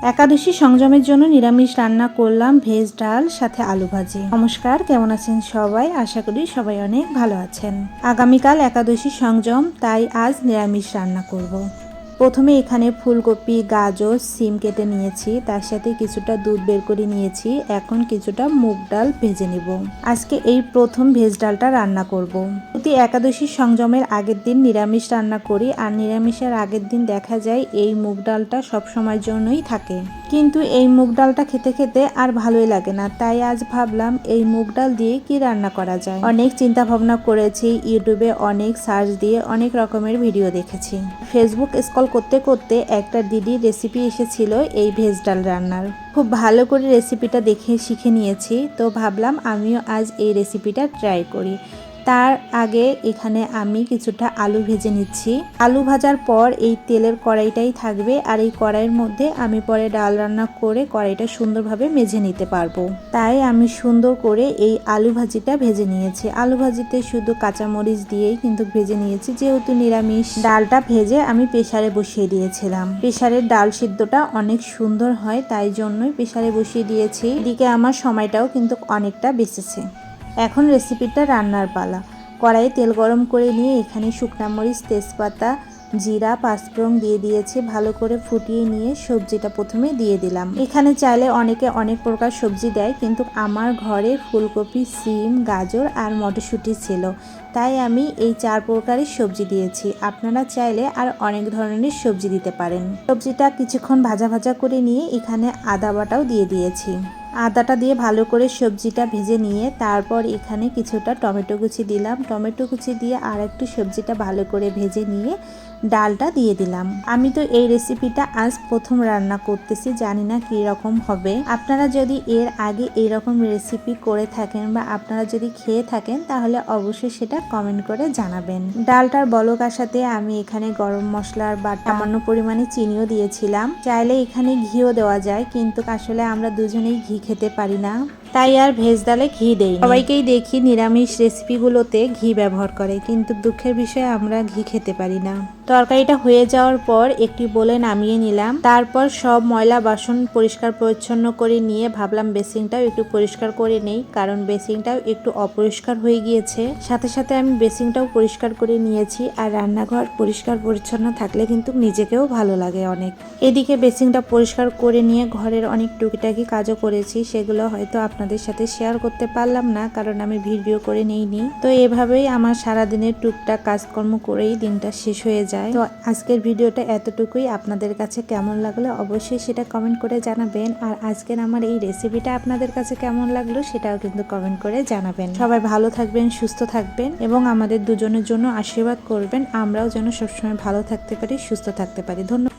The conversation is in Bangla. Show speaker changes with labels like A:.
A: একাদশী সংযমের জন্য নিরামিষ রান্না করলাম ভেজ ডাল সাথে আলু ভাজি। নমস্কার, কেমন আছেন সবাই? আশা করি সবাই অনেক ভালো আছেন। আগামীকাল একাদশী সংযম, তাই আজ নিরামিষ রান্না করব। প্রথমে এখানে ফুলকপি, গাজর, সিম কেটে নিয়েছি, তার সাথে কিছুটা দুধ বের করে নিয়েছি। এখন কিছুটা মুগ ডাল ভেজে নেব। আজকে এই প্রথম ভেজ ডালটা রান্না করব। প্রতি একাদশী সংযমের আগের দিন নিরামিষ রান্না করি, আর নিরামিষের আগের দিন দেখা যায় এই মুগ ডালটা সব সময়ের জন্যই থাকে। কিন্তু এই মুগ ডালটা খেতে খেতে আর ভালোই লাগে না, তাই আজ ভাবলাম এই মুগ ডাল দিয়ে কি রান্না করা যায়। অনেক চিন্তা ভাবনা করেছি, ইউটিউবে অনেক সার্চ দিয়ে অনেক রকমের ভিডিও দেখেছি। ফেসবুক স্ক্রল করতে করতে একটা দিদির রেসিপি এসেছিল এই ভেজ ডাল রান্নার। খুব ভালো করে রেসিপিটা দেখে শিখে নিয়েছি, তো ভাবলাম আমিও আজ এই রেসিপিটা ট্রাই করি। তার আগে এখানে আমি কিছুটা আলু ভেজে নিচ্ছি। আলু ভাজার পর এই তেলের কড়াইটাই থাকবে, আর এই কড়াইয়ের মধ্যে আমি পরে ডাল রান্না করে কড়াইটা সুন্দরভাবে মেজে নিতে পারবো। তাই আমি সুন্দর করে এই আলু ভাজিটা ভেজে নিয়েছি। আলু ভাজিতে শুধু কাঁচামরিচ দিয়েই কিন্তু ভেজে নিয়েছি, যেহেতু নিরামিষ। ডালটা ভেজে আমি প্রেসারে বসিয়ে দিয়েছিলাম। প্রেসারের ডাল সিদ্ধটা অনেক সুন্দর হয়, তাই জন্যই প্রেসারে বসিয়ে দিয়েছি। এদিকে আমার সময়টাও কিন্তু অনেকটা বেঁচেছে। এখন রেসিপিটা রান্নার পালা। কড়াইয়ে তেল গরম করে নিয়ে এখানে শুকনা মরিচ, তেজপাতা, জিরা, পাঁচফোড়ন দিয়ে দিয়েছি। ভালো করে ফুটিয়ে নিয়ে সবজিটা প্রথমে দিয়ে দিলাম। এখানে চাইলে অনেকে অনেক প্রকার সবজি দেয়, কিন্তু আমার ঘরে ফুলকপি, সিম, গাজর আর মটরশুঁটি ছিল, তাই আমি এই 4 প্রকারের সবজি দিয়েছি। আপনারা চাইলে আর অনেক ধরনের সবজি দিতে পারেন। সবজিটা কিছুক্ষণ ভাজা ভাজা করে নিয়ে এখানে আদা বাটাও দিয়ে দিয়েছি। আদাটা দিয়ে ভালো করে সবজিটা ভেজে নিয়ে তারপর এখানে কিছুটা টমেটো কুচি দিলাম। টমেটো কুচি দিয়ে আর একটু সবজিটা ভালো করে ভেজে নিয়ে ডালটা দিয়ে দিলাম। আমি তো এই রেসিপিটা আজ প্রথম রান্না করতেছি, জানি না কী রকম হবে। আপনারা যদি এর আগে এইরকম রেসিপি করে থাকেন বা আপনারা যদি খেয়ে থাকেন, তাহলে অবশ্যই সেটা কমেন্ট করে জানাবেন। ডালটার বলক আসাতে আমি এখানে গরম মশলার বা সামান্য পরিমাণে চিনিও দিয়েছিলাম। চাইলে এখানে ঘিও দেওয়া যায়, কিন্তু আসলে আমরা দুজনেই ঘি খেতে পারি না, তাই আর ভেজ ডালে ঘি দেই। সবাইকেই দেখি নিরামিষ রেসিপিগুলোতে ঘি ব্যবহার করে, কিন্তু দুঃখের বিষয়ে আমরা ঘি খেতে পারি না। তরকারিটা হয়ে যাওয়ার পর একটি বলে নামিয়ে নিলাম। তারপর সব ময়লা বাসন পরিষ্কার পরিচ্ছন্ন করে নিয়ে ভাবলাম বেসিনটাও একটু পরিষ্কার করে নেই, কারণ বেসিনটাও একটু অপরিষ্কার হয়ে গিয়েছে। সাথে সাথে আমি বেসিনটাও পরিষ্কার করে নিয়েছি। আর রান্নাঘর পরিষ্কার পরিচ্ছন্ন থাকলে কিন্তু নিজেকেও ভালো লাগে অনেক। এদিকে বেসিনটা পরিষ্কার করে নিয়ে ঘরের অনেক টুকিটাকি কাজও করেছি, সেগুলো হয়তো আপনাদের সাথে শেয়ার করতে পারলাম না, কারণ আমি ভিডিও করে নেইনি। তো এভাবেই আমার সারাদিনের টুকটাক কাজকর্ম করেই দিনটা শেষ হয়ে যায়। তো আজকের ভিডিওটা এতটুকুই। আপনাদের কাছে কেমন লাগলো অবশ্যই সেটা কমেন্ট করে জানাবেন। আর আজকের আমার এই রেসিপিটা আপনাদের কাছে কেমন লাগলো সেটাও কিন্তু কমেন্ট করে জানাবেন। সবাই ভালো থাকবেন, সুস্থ থাকবেন এবং আমাদের দুজনের জন্য আশীর্বাদ করবেন। আমরাও যেন সবসময় ভালো থাকতে পারি, সুস্থ থাকতে পারি। ধন্যবাদ।